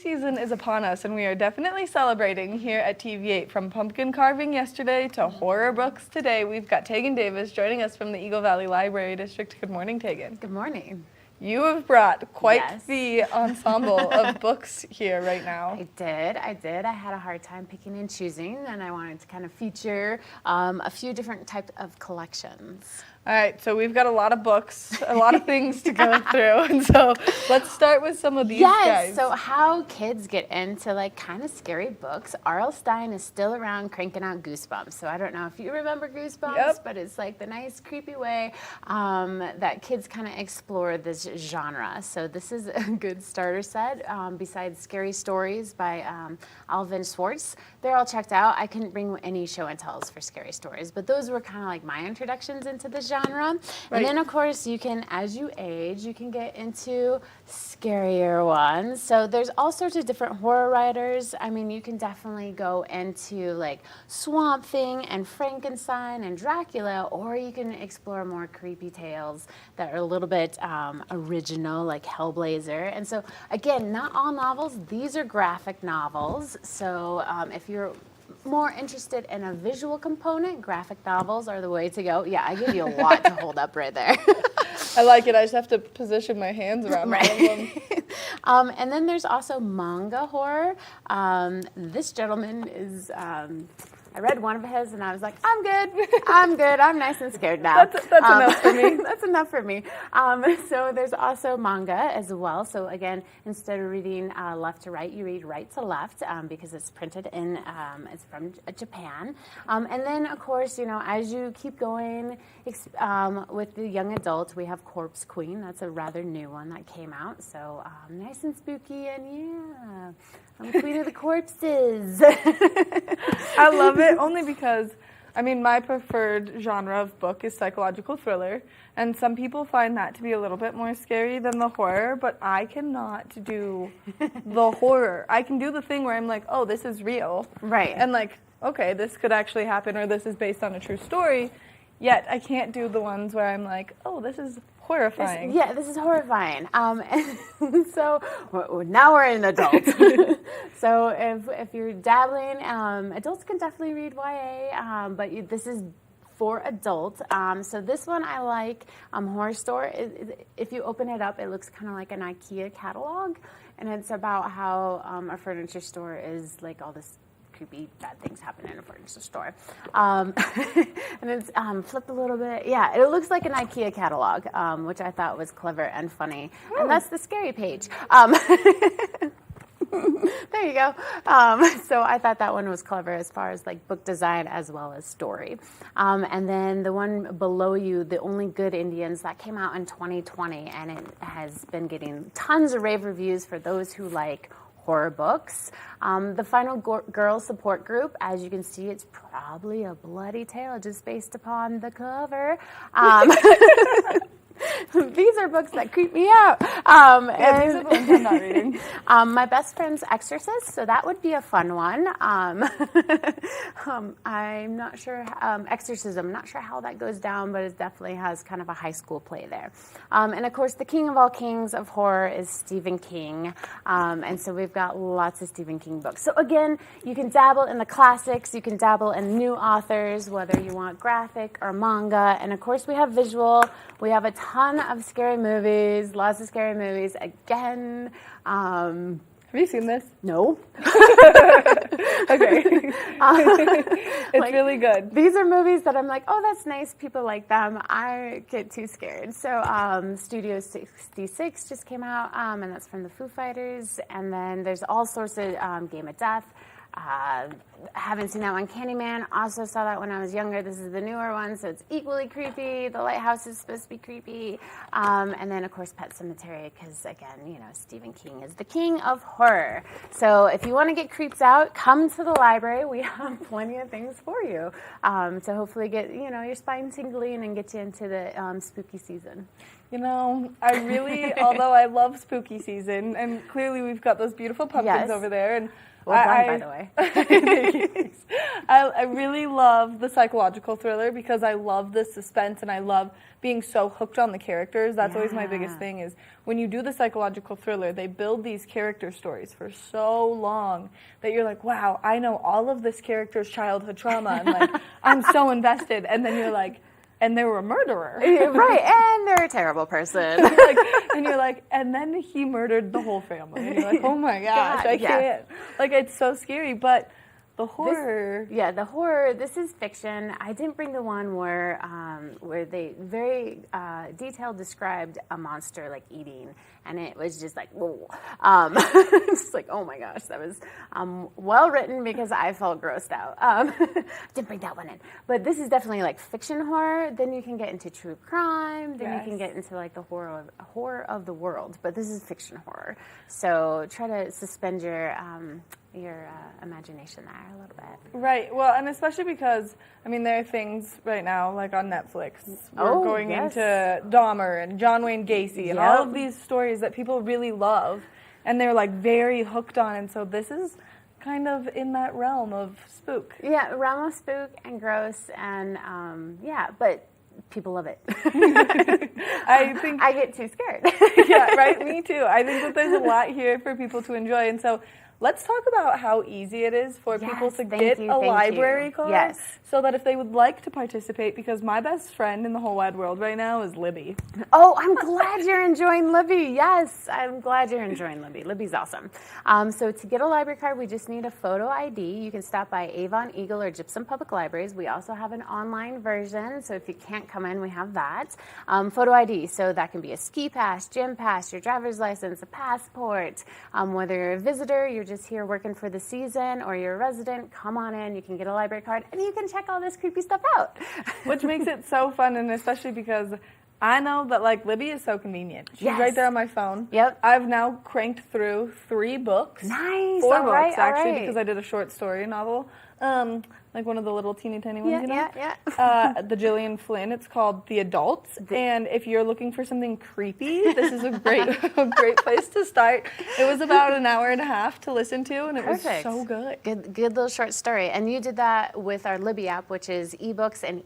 Speaker 1: Season is upon us, and we are definitely celebrating here at TV8. From pumpkin carving yesterday to horror books today, we've got Tegan Davis joining us from the Eagle Valley Library District. Good morning, Tegan.
Speaker 20: Good morning.
Speaker 1: You have brought quite the ensemble of books here right now.
Speaker 20: I did. I had a hard time picking and choosing, and I wanted to kind of feature a few different types of collections.
Speaker 1: All right, so we've got a lot of books, a lot of things to go through, and so let's start with some of these guys.
Speaker 20: So how kids get into like kind of scary books. R.L. Stine is still around cranking out Goosebumps. So I don't know if you remember Goosebumps, but it's like the nice creepy way that kids kind of explore this genre. So this is a good starter set. Besides Scary Stories by Alvin Schwartz, they're all checked out. I couldn't bring any show and tells for Scary Stories, but those were kind of like my introductions into the genre. And then of course you can, as you age, you can get into scarier ones. So there's all sorts of different horror writers. I mean, you can definitely go into like Swamp Thing and Frankenstein and Dracula, or you can explore more creepy tales that are a little bit original, like Hellblazer. And so again, not all novels, these are graphic novels. So if you're more interested in a visual component, graphic novels are the way to go. Yeah, I give you a lot to hold up right there.
Speaker 1: I like it. I just have to position my hands around all of them.
Speaker 20: And then there's also manga horror. This gentleman is... I read one of his and I was like, I'm good. I'm good. I'm nice and scared now.
Speaker 1: That's enough for me.
Speaker 20: That's enough for me. So there's also manga as well. So again, instead of reading left to right, you read right to left because it's printed in, it's from Japan. And then of course, you know, as you keep going with the young adult, we have Corpse Queen. That's a rather new one that came out. So nice and spooky, and yeah, I'm Queen of the Corpses.
Speaker 1: I love it only because, I mean, my preferred genre of book is psychological thriller, and some people find that to be a little bit more scary than the horror, but I cannot do the horror. I can do the thing where I'm like, oh, this is real.
Speaker 20: Right.
Speaker 1: And like, okay, this could actually happen, or this is based on a true story, yet I can't do the ones where I'm like, oh, this is horrifying.
Speaker 20: This is horrifying. And so now we're an adult. So if you're dabbling, adults can definitely read YA, but this is for adults. So this one I like, Horror Store. If you open it up, it looks kind of like an IKEA catalog, and it's about how a furniture store is like all this creepy bad things happen in a furniture store. And it's flipped a little bit. Yeah, it looks like an IKEA catalog, which I thought was clever and funny. And that's the scary page. There you go. So I thought that one was clever as far as like book design as well as story. And then the one below you, The Only Good Indians, that came out in 2020, and it has been getting tons of rave reviews for those who like horror books. The Final Girl Support Group, as you can see, it's probably a bloody tale just based upon the cover. These are books that creep me out.
Speaker 1: These are the ones I'm not reading.
Speaker 20: My best friend's Exorcist, so that would be a fun one. I'm not sure, Exorcism, not sure how that goes down, but it definitely has kind of a high school play there. And of course, the king of all kings of horror is Stephen King. And so we've got lots of Stephen King books. So again, you can dabble in the classics, you can dabble in new authors, whether you want graphic or manga. And of course, we have visual. We have a ton of scary movies, lots of scary movies. Again,
Speaker 1: have you seen this?
Speaker 20: No.
Speaker 1: Okay. It's really good.
Speaker 20: These are movies that I'm like, oh, that's nice. People like them. I get too scared. So Studio 66 just came out, and that's from the Foo Fighters. And then there's all sorts of Game of Death. Haven't seen that one. Candyman, also saw that when I was younger. This is the newer one, so it's equally creepy. The Lighthouse is supposed to be creepy. And then, of course, Pet Sematary, because, again, you know, Stephen King is the king of horror. So if you want to get creeps out, come to the library. We have plenty of things for you to hopefully get, you know, your spine tingling and get you into the spooky season.
Speaker 1: You know, I really, although I love spooky season, and clearly we've got those beautiful pumpkins over there, and
Speaker 20: well done, by the way.
Speaker 1: I really love the psychological thriller because I love the suspense and I love being so hooked on the characters. That's always my biggest thing is when you do the psychological thriller, they build these character stories for so long that you're like, wow, I know all of this character's childhood trauma and like I'm so invested. And then you're like, and they were a murderer.
Speaker 20: Right, and they're a terrible person.
Speaker 1: And you're like, and then he murdered the whole family. And you're like, oh my gosh, I can't. Like, it's so scary, but the horror.
Speaker 20: The horror, this is fiction. I didn't bring the one where they very detailed described a monster, like, eating. And it was just like, whoa. Just like, oh my gosh, that was well written because I felt grossed out. Didn't bring that one in. But this is definitely like fiction horror. Then you can get into true crime. Then you can get into like the horror of the world. But this is fiction horror. So try to suspend your imagination there a little bit.
Speaker 1: Right. Well, and especially because, I mean, there are things right now, like on Netflix. We're going into Dahmer and John Wayne Gacy and all of these stories that people really love and they're like very hooked on. And so this is kind of in that realm of spook.
Speaker 20: Yeah, realm of spook and gross and but people love it.
Speaker 1: I think
Speaker 20: I get too scared.
Speaker 1: Yeah, right. Me too. I think that there's a lot here for people to enjoy. And so let's talk about how easy it is for people to get a library card so that if they would like to participate, because my best friend in the whole wide world right now is Libby.
Speaker 20: Oh, I'm glad you're enjoying Libby. Yes, I'm glad you're enjoying Libby. Libby's awesome. So to get a library card, we just need a photo ID. You can stop by Avon, Eagle, or Gypsum Public Libraries. We also have an online version, so if you can't come in, we have that. Photo ID, so that can be a ski pass, gym pass, your driver's license, a passport. Whether you're a visitor, you're just here working for the season, or you're a resident, come on in, you can get a library card, and you can check all this creepy stuff out.
Speaker 1: Which makes it so fun, and especially because I know that, like, Libby is so convenient. She's right there on my phone.
Speaker 20: Yep.
Speaker 1: I've now cranked through 3 books.
Speaker 20: Nice.
Speaker 1: 4 books, actually, because I did a short story novel. Like one of the little teeny tiny ones, you know? The Gillian Flynn. It's called The Adults. And if you're looking for something creepy, this is a great place to start. It was about an hour and a half to listen to, and it was so good.
Speaker 20: Good little short story. And you did that with our Libby app, which is ebooks and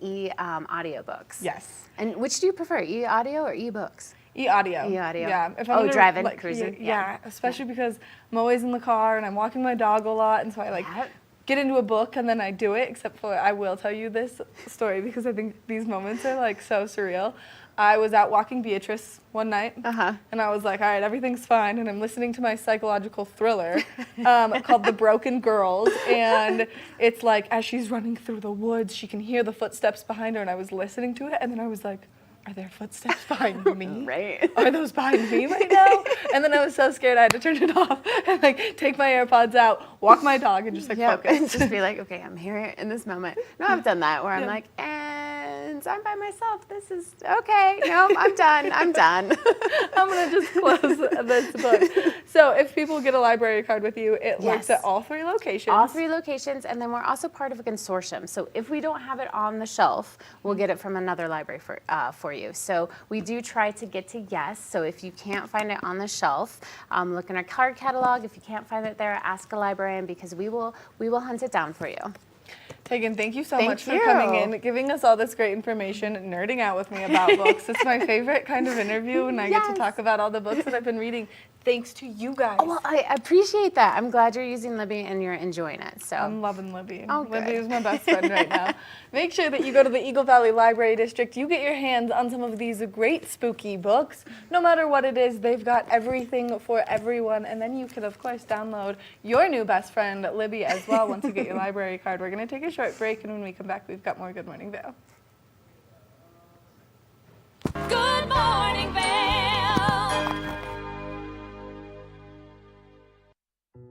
Speaker 20: audiobooks.
Speaker 1: Yes.
Speaker 20: And which do you prefer, e-audio or ebooks?
Speaker 1: E-audio.
Speaker 20: E-audio.
Speaker 1: Yeah. If I'm
Speaker 20: driving, cruising.
Speaker 1: Yeah, especially because I'm always in the car and I'm walking my dog a lot, and so I get into a book and then I do it, except for I will tell you this story because I think these moments are like so surreal. I was out walking Beatrice one night and I was like, all right, everything's fine, and I'm listening to my psychological thriller called The Broken Girls, and it's like as she's running through the woods, she can hear the footsteps behind her, and I was listening to it and then I was like, are there footsteps behind me?
Speaker 20: Right.
Speaker 1: Are those behind me right now? And then I was so scared I had to turn it off and like take my AirPods out, walk my dog, and just like focus.
Speaker 20: Just be like, okay, I'm here in this moment. No, I've done that where I'm like, and kids. I'm by myself. This is okay. No, I'm done. I'm done.
Speaker 1: I'm going to just close this book. So if people get a library card with you, it works at all 3 locations.
Speaker 20: All 3 locations, and then we're also part of a consortium. So if we don't have it on the shelf, we'll get it from another library for you. So we do try to get to yes. So if you can't find it on the shelf, look in our card catalog. If you can't find it there, ask a librarian, because we will hunt it down for you.
Speaker 1: Tegan, thank you so much for coming in, giving us all this great information, nerding out with me about books. It's my favorite kind of interview when I get to talk about all the books that I've been reading, thanks to you guys.
Speaker 20: Oh, well, I appreciate that. I'm glad you're using Libby and you're enjoying it. So
Speaker 1: I'm loving Libby.
Speaker 20: Oh,
Speaker 1: Libby
Speaker 20: good.
Speaker 1: is my best friend right now. Make sure that you go to the Eagle Valley Library District. You get your hands on some of these great spooky books. No matter what it is, they've got everything for everyone. And then you can, of course, download your new best friend, Libby, as well, once you get your library card. We're going to take a short break, and when we come back, we've got more Good Morning Vail.
Speaker 3: Good morning, Vail.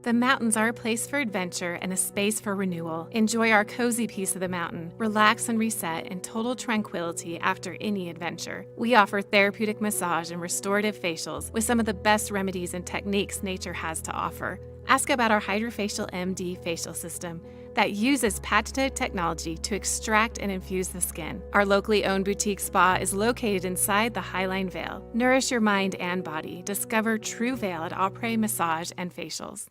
Speaker 7: The mountains are a place for adventure and a space for renewal. Enjoy our cozy piece of the mountain. Relax and reset in total tranquility after any adventure. We offer therapeutic massage and restorative facials with some of the best remedies and techniques nature has to offer. Ask about our Hydrofacial MD facial system that uses patented technology to extract and infuse the skin. Our locally owned boutique spa is located inside the Highline Vail. Nourish your mind and body. Discover True Vail at Après Massage and Facials.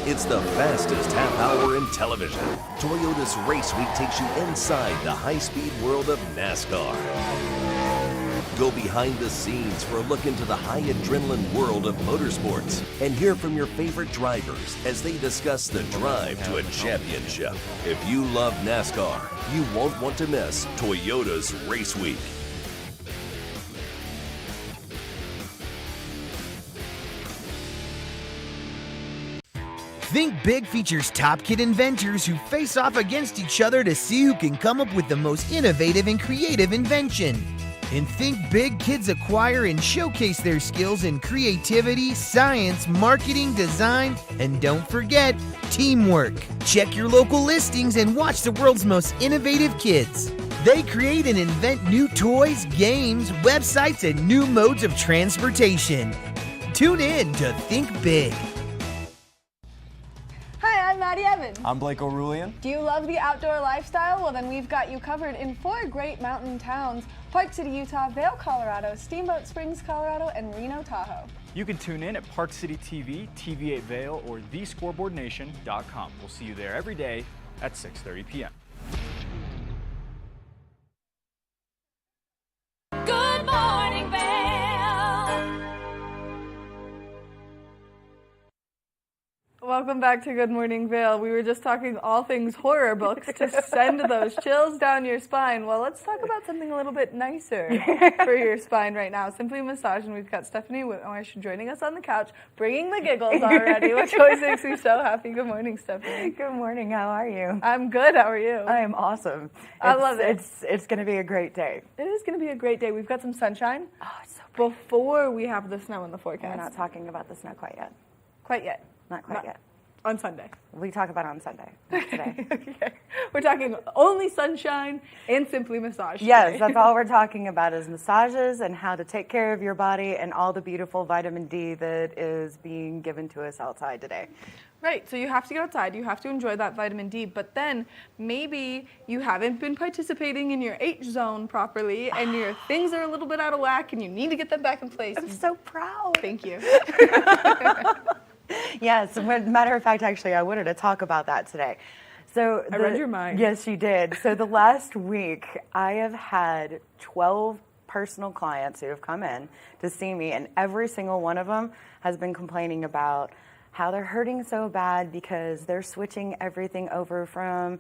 Speaker 21: It's the fastest half hour in television. Toyota's Race Week takes you inside the high-speed world of NASCAR. Go behind the scenes for a look into the high adrenaline world of motorsports and hear from your favorite drivers as they discuss the drive to a championship. If you love NASCAR, you won't want to miss Toyota's Race Week.
Speaker 22: Think Big features top kid inventors who face off against each other to see who can come up with the most innovative and creative invention. In Think Big, kids acquire and showcase their skills in creativity, science, marketing, design, and don't forget, teamwork. Check your local listings and watch the world's most innovative kids. They create and invent new toys, games, websites, and new modes of transportation. Tune in to Think Big.
Speaker 1: Hi, I'm Maddie Evans.
Speaker 15: I'm Blake O'Rulian.
Speaker 1: Do you love the outdoor lifestyle? Well, then we've got you covered in 4 great mountain towns: Park City, Utah, Vail, Colorado, Steamboat Springs, Colorado, and Reno, Tahoe.
Speaker 15: You can tune in at Park City TV, TV8 Vail, or thescoreboardnation.com. We'll see you there every day at 6:30 p.m.
Speaker 3: Good morning, Vail.
Speaker 1: Welcome back to Good Morning Vail. We were just talking all things horror books to send those chills down your spine. Well, let's talk about something a little bit nicer for your spine right now. Simply Massage, and we've got Stephanie Whitmarsh joining us on the couch, bringing the giggles already, which always makes me so happy. Good morning, Stephanie.
Speaker 23: Good morning. How are you?
Speaker 1: I'm good. How are you?
Speaker 23: I am awesome.
Speaker 1: I love it.
Speaker 23: It's going to be a great day.
Speaker 1: It is going to be a great day. We've got some sunshine. Oh, it's so pretty. Before we have the snow in the forecast.
Speaker 23: We're not talking about the snow quite yet.
Speaker 1: Quite yet.
Speaker 23: Not quite yet.
Speaker 1: On Sunday.
Speaker 23: We talk about it on Sunday. Not today.
Speaker 1: Okay. We're talking only sunshine and Simply Massage.
Speaker 23: Yes,
Speaker 1: today.
Speaker 23: that's all we're talking about is massages and how to take care of your body and all the beautiful vitamin D that is being given to us outside today.
Speaker 1: Right, so you have to get outside, you have to enjoy that vitamin D, but then maybe you haven't been participating in your H zone properly and your things are a little bit out of whack and you need to get them back in place.
Speaker 23: I'm so proud.
Speaker 1: Thank you.
Speaker 23: Yes, matter of fact, actually, I wanted to talk about that today. So
Speaker 1: I read your mind.
Speaker 23: Yes, you did. So the last week, I have had 12 personal clients who have come in to see me, and every single one of them has been complaining about how they're hurting so bad because they're switching everything over from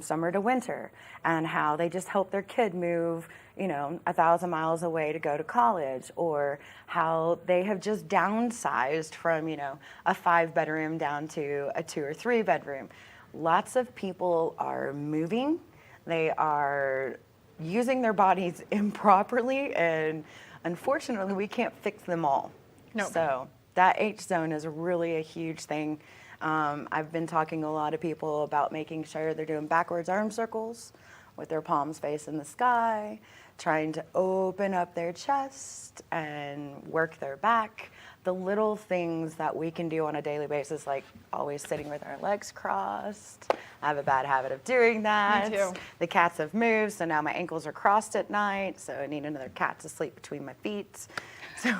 Speaker 23: summer to winter, and how they just help their kid move, 1,000 miles away to go to college, or how they have just downsized from, a 5-bedroom down to a 2 or 3 bedroom. Lots of people are moving. They are using their bodies improperly, and unfortunately, we can't fix them all.
Speaker 1: No.
Speaker 23: So that H zone is really a huge thing. I've been talking to a lot of people about making sure they're doing backwards arm circles with their palms facing the sky, trying to open up their chest and work their back. The little things that we can do on a daily basis, like always sitting with our legs crossed. I have a bad habit of doing that.
Speaker 1: Me too.
Speaker 23: The cats have moved, so now my ankles are crossed at night, so I need another cat to sleep between my feet. So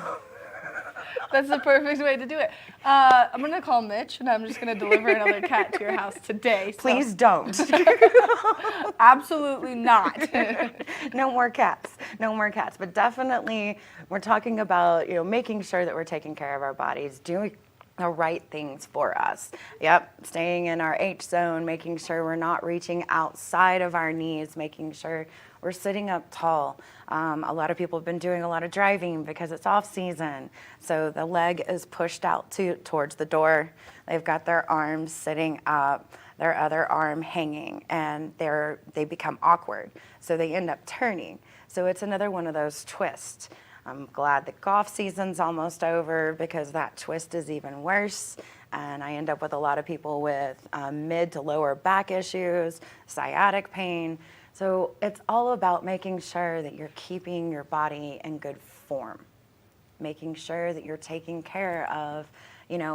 Speaker 1: That's the perfect way to do it. I'm going to call Mitch, and I'm just going to deliver another cat to your house today. So.
Speaker 23: Please don't.
Speaker 1: Absolutely not.
Speaker 23: No more cats. No more cats. But definitely, we're talking about, making sure that we're taking care of our bodies, doing the right things for us. Yep, staying in our H zone, making sure we're not reaching outside of our knees, making sure we're sitting up tall. A lot of people have been doing a lot of driving because it's off season. So the leg is pushed out towards the door. They've got their arms sitting up, their other arm hanging, and they become awkward. So they end up turning. So it's another one of those twists. I'm glad that golf season's almost over because that twist is even worse. And I end up with a lot of people with mid to lower back issues, sciatic pain. So it's all about making sure that you're keeping your body in good form, making sure that you're taking care of,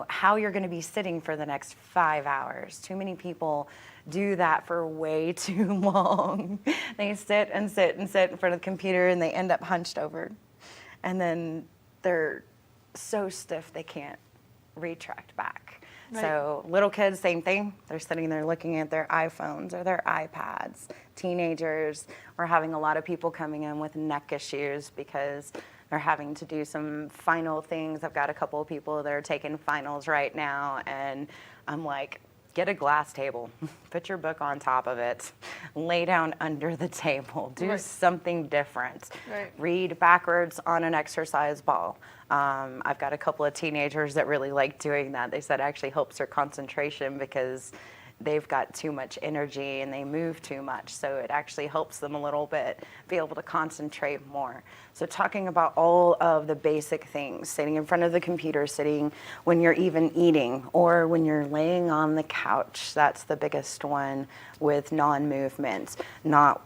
Speaker 23: how you're going to be sitting for the next 5 hours. Too many people do that for way too long. They sit and sit and sit in front of the computer and they end up hunched over. And then they're so stiff they can't retract back. Right. So little kids, same thing. They're sitting there looking at their iPhones or their iPads. Teenagers, we're having a lot of people coming in with neck issues because they're having to do some final things. I've got a couple of people that are taking finals right now, and I'm like, get a glass table, put your book on top of it, lay down under the table, do something different. Right. Read backwards on an exercise ball. I've got a couple of teenagers that really like doing that. They said it actually helps their concentration because they've got too much energy and they move too much. So it actually helps them a little bit be able to concentrate more. So talking about all of the basic things, sitting in front of the computer, sitting when you're even eating or when you're laying on the couch, that's the biggest one with non-movement, not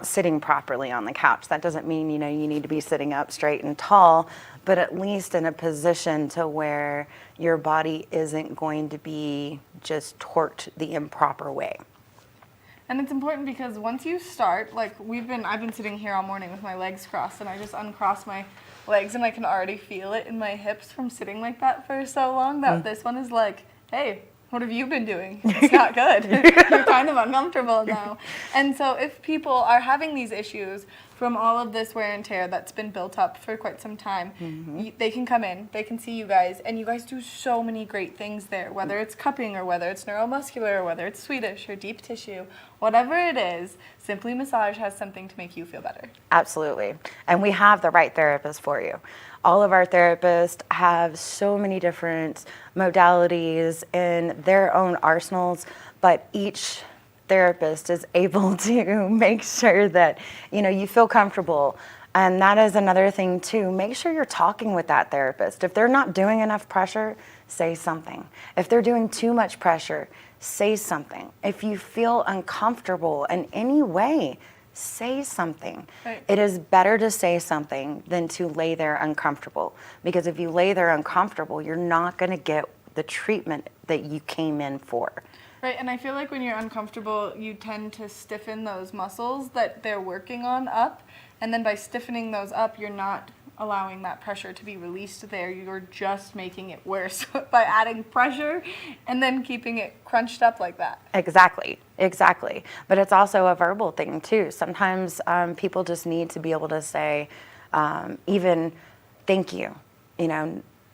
Speaker 23: sitting properly on the couch. That doesn't mean, you need to be sitting up straight and tall, but at least in a position to where your body isn't going to be just torqued the improper way.
Speaker 1: And it's important because once you start, like I've been sitting here all morning with my legs crossed, and I just uncross my legs and I can already feel it in my hips from sitting like that for so long that this one is like, hey, what have you been doing? It's not good. You're kind of uncomfortable now. And so if people are having these issues from all of this wear and tear that's been built up for quite some time, they can come in, they can see you guys, and you guys do so many great things there, whether it's cupping or whether it's neuromuscular or whether it's Swedish or deep tissue, whatever it is, Simply Massage has something to make you feel better.
Speaker 23: Absolutely. And we have the right therapist for you. All of our therapists have so many different modalities in their own arsenals, but each therapist is able to make sure that, you feel comfortable. And that is another thing too. Make sure you're talking with that therapist. If they're not doing enough pressure, say something. If they're doing too much pressure, say something. If you feel uncomfortable in any way, say something. Right. It is better to say something than to lay there uncomfortable. Because if you lay there uncomfortable, you're not going to get the treatment that you came in for.
Speaker 1: Right, and I feel like when you're uncomfortable, you tend to stiffen those muscles that they're working on up, and then by stiffening those up, you're not allowing that pressure to be released there. You're just making it worse by adding pressure and then keeping it crunched up like that. Exactly.
Speaker 23: But it's also a verbal thing too. Sometimes people just need to be able to say, even, thank you,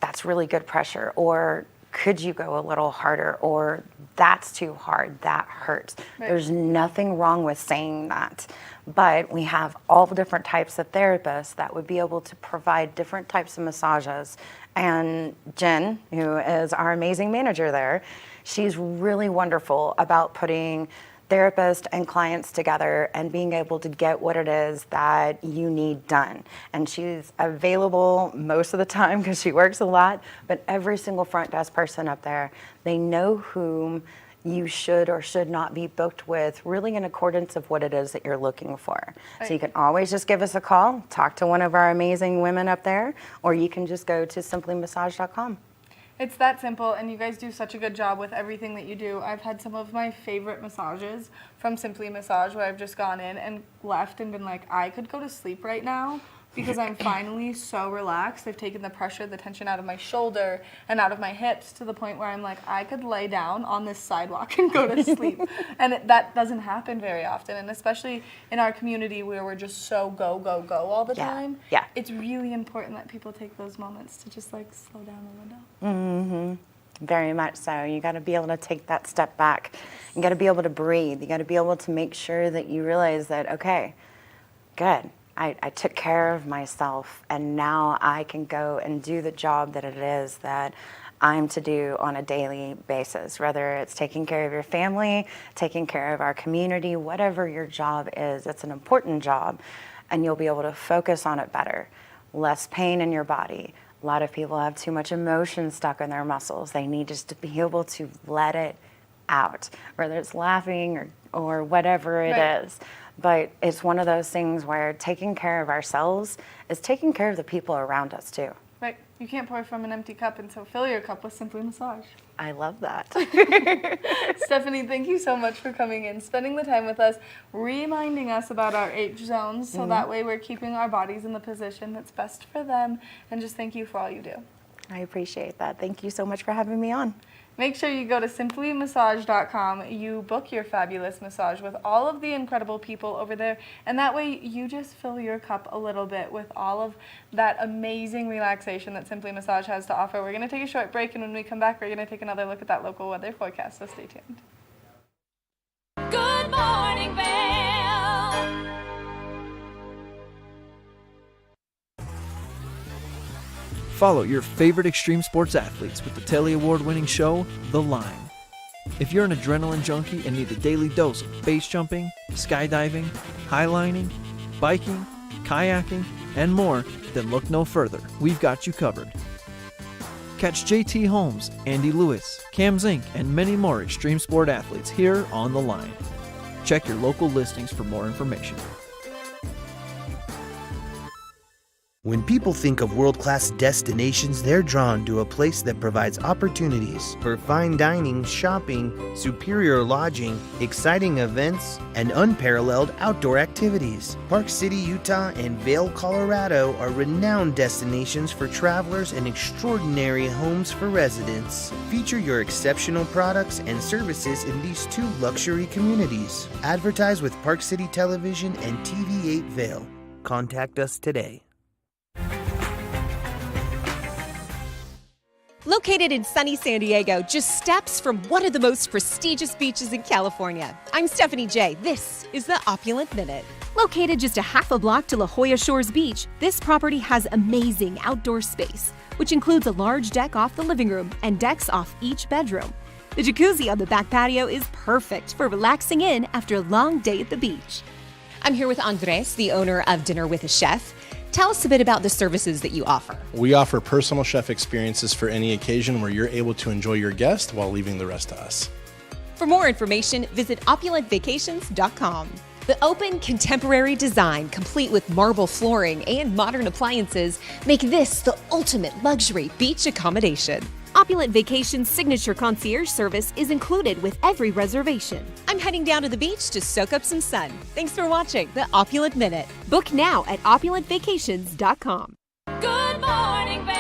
Speaker 23: that's really good pressure, or could you go a little harder, or that's too hard, that hurts. Right. There's nothing wrong with saying that, but we have all different types of therapists that would be able to provide different types of massages. And Jen, who is our amazing manager there, she's really wonderful about putting therapists and clients together and being able to get what it is that you need done. And she's available most of the time because she works a lot, but every single front desk person up there, they know whom you should or should not be booked with, really in accordance of what it is that you're looking for. So you can always just give us a call, talk to one of our amazing women up there, or you can just go to simplymassage.com.
Speaker 1: It's that simple, and you guys do such a good job with everything that you do. I've had some of my favorite massages from Simply Massage where I've just gone in and left and been like, I could go to sleep right now because I'm finally so relaxed. They've taken the pressure, the tension out of my shoulder and out of my hips to the point where I'm like, I could lay down on this sidewalk and go to sleep. And that doesn't happen very often, and especially in our community where we're just so go, go, go all the time.
Speaker 23: Yeah.
Speaker 1: It's really important that people take those moments to just like slow down a little.
Speaker 23: Very much so. You got to be able to take that step back. You got to be able to breathe. You got to be able to make sure that you realize that, okay, good. I took care of myself, and now I can go and do the job that it is that I'm to do on a daily basis, whether it's taking care of your family, taking care of our community, whatever your job is. It's an important job, and you'll be able to focus on it better. Less pain in your body. A lot of people have too much emotion stuck in their muscles. They need just to be able to let it out, whether it's laughing or whatever it is. But it's one of those things where taking care of ourselves is taking care of the people around us too.
Speaker 1: Right. You can't pour from an empty cup, and so fill your cup with Simply Massage.
Speaker 23: I love that.
Speaker 1: Stephanie, thank you so much for coming in, spending the time with us, reminding us about our H zones, so that way we're keeping our bodies in the position that's best for them, and just thank you for all you do.
Speaker 23: I appreciate that. Thank you so much for having me on.
Speaker 1: Make sure you go to simplymassage.com. You book your fabulous massage with all of the incredible people over there, and that way you just fill your cup a little bit with all of that amazing relaxation that Simply Massage has to offer. We're going to take a short break, and when we come back, we're going to take another look at that local weather forecast, so stay tuned.
Speaker 3: Good morning, Vail.
Speaker 5: Follow your favorite extreme sports athletes with the Telly Award-winning show, The Line. If you're an adrenaline junkie and need a daily dose of base jumping, skydiving, highlining, biking, kayaking, and more, then look no further. We've got you covered. Catch JT Holmes, Andy Lewis, Cam Zink, and many more extreme sport athletes here on The Line. Check your local listings for more information.
Speaker 22: When people think of world-class destinations, they're drawn to a place that provides opportunities for fine dining, shopping, superior lodging, exciting events, and unparalleled outdoor activities. Park City, Utah, and Vail, Colorado are renowned destinations for travelers and extraordinary homes for residents. Feature your exceptional products and services in these two luxury communities. Advertise with Park City Television and TV8 Vail. Contact us today.
Speaker 6: Located in sunny San Diego, just steps from one of the most prestigious beaches in California. I'm Stephanie J. This is the Opulent Minute. Located just a half a block to La Jolla Shores Beach, this property has amazing outdoor space, which includes a large deck off the living room and decks off each bedroom. The jacuzzi on the back patio is perfect for relaxing in after a long day at the beach. I'm here with Andres, the owner of Dinner with a Chef. Tell us a bit about the services that you offer.
Speaker 8: We offer personal chef experiences for any occasion where you're able to enjoy your guest while leaving the rest to us.
Speaker 6: For more information, visit opulentvacations.com. The open, contemporary design, complete with marble flooring and modern appliances, make this the ultimate luxury beach accommodation. Opulent Vacations' signature concierge service is included with every reservation. I'm heading down to the beach to soak up some sun. Thanks for watching the Opulent Minute. Book now at opulentvacations.com.
Speaker 3: Good morning, Vail.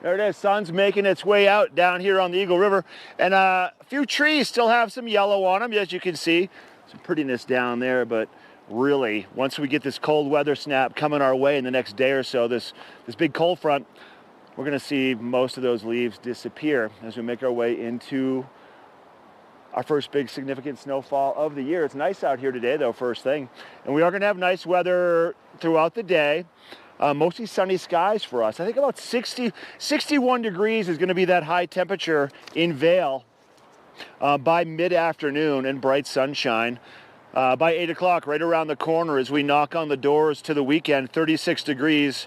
Speaker 2: There it is, sun's making its way out down here on the Eagle River, and a few trees still have some yellow on them, as you can see. Some prettiness down there, but really, once we get this cold weather snap coming our way in the next day or so, this big cold front, we're going to see most of those leaves disappear as we make our way into our first big significant snowfall of the year. It's nice out here today, though, first thing. And we are going to have nice weather throughout the day. Mostly sunny skies for us. I think about 61 degrees is going to be that high temperature in Vail by mid-afternoon, and bright sunshine. By 8 o'clock, right around the corner as we knock on the doors to the weekend, 36 degrees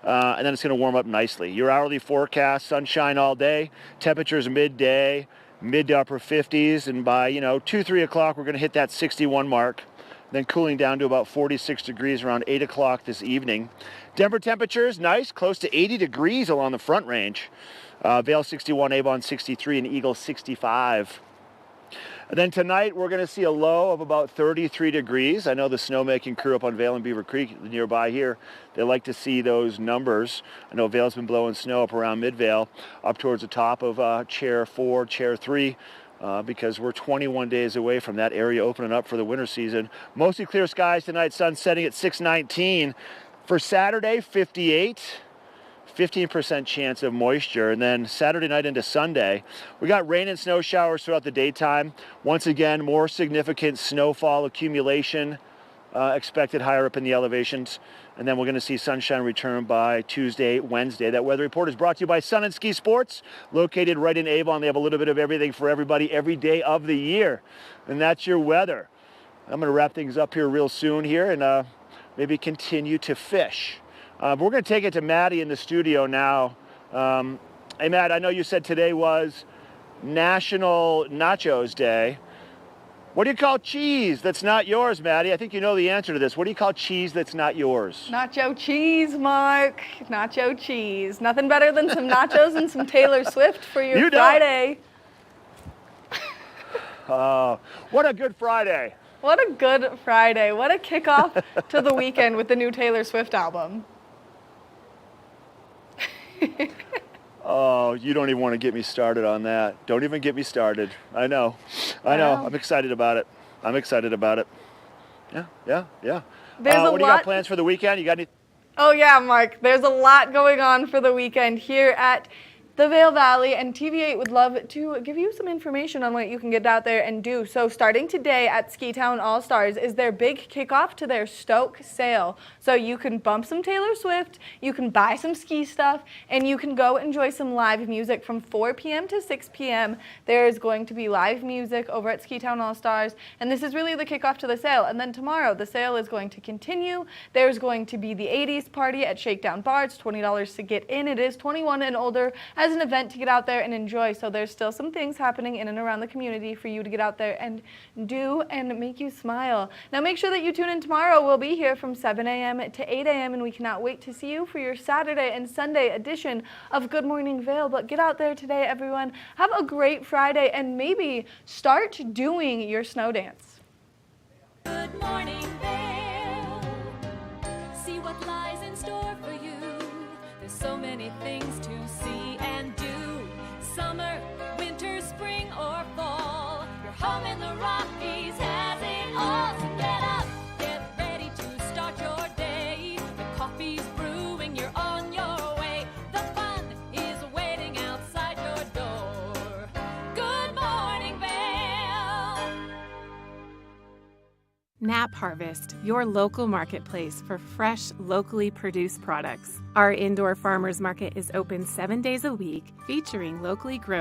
Speaker 2: and then it's going to warm up nicely. Your hourly forecast, sunshine all day, temperatures midday, mid to upper 50s, and by 2-3 o'clock we're going to hit that 61 mark, then cooling down to about 46 degrees around 8 o'clock this evening. Denver temperatures nice, close to 80 degrees along the Front Range. Vail 61, Avon 63, and Eagle 65. And then tonight we're going to see a low of about 33 degrees. I know the snowmaking crew up on Vail and Beaver Creek nearby here, they like to see those numbers. I know Vail's been blowing snow up around Mid-Vail, up towards the top of Chair 4, Chair 3, because we're 21 days away from that area opening up for the winter season. Mostly clear skies tonight, sun setting at 6:19. For Saturday, 58. 15% chance of moisture, and then Saturday night into Sunday, we got rain and snow showers throughout the daytime. Once again, more significant snowfall accumulation expected higher up in the elevations, and then we're going to see sunshine return by Tuesday, Wednesday. That weather report is brought to you by Sun and Ski Sports, located right in Avon. They have a little bit of everything for everybody every day of the year, and that's your weather. I'm going to wrap things up here real soon here and maybe continue to fish. We're going to take it to Maddie in the studio now. Hey, Matt, I know you said today was National Nachos Day. What do you call cheese that's not yours, Maddie? I think you know the answer to this. What do you call cheese that's not yours?
Speaker 1: Nacho cheese, Mark. Nacho cheese. Nothing better than some nachos and some Taylor Swift for your Friday.
Speaker 2: What a good Friday.
Speaker 1: What a good Friday. What a kickoff to the weekend with the new Taylor Swift album.
Speaker 2: Oh, you don't even want to get me started on that. Don't even get me started. I know. I'm excited about it. Yeah. What do you got plans for the weekend? You got any?
Speaker 1: Oh yeah, Mark. There's a lot going on for the weekend here at the Vail Valley, and TV8 would love to give you some information on what you can get out there and do. So starting today at Ski Town All-Stars is their big kickoff to their Stoke sale. So you can bump some Taylor Swift, you can buy some ski stuff, and you can go enjoy some live music from 4 p.m. to 6 p.m. There is going to be live music over at Ski Town All-Stars, and this is really the kickoff to the sale. And then tomorrow, the sale is going to continue. There's going to be the 80s party at Shakedown Bar. It's $20 to get in. It is 21 and older as an event to get out there and enjoy. So there's still some things happening in and around the community for you to get out there and do and make you smile. Now make sure that you tune in tomorrow. We'll be here from 7 a.m. to 8 a.m. and we cannot wait to see you for your Saturday and Sunday edition of Good Morning Vail. But get out there today, everyone. Have a great Friday and maybe start doing your snow dance.
Speaker 3: Good morning, Vail. See what lies in store for you. There's so many things to see and do. Summer, winter, spring, or fall. Your home in the Rockies has it all. So get up, get ready to start your day. The coffee's brewing, you're on your way. The fun is waiting outside your door. Good morning, Vail.
Speaker 7: Nap Harvest, your local marketplace for fresh, locally produced products. Our indoor farmers market is open 7 days a week, featuring locally grown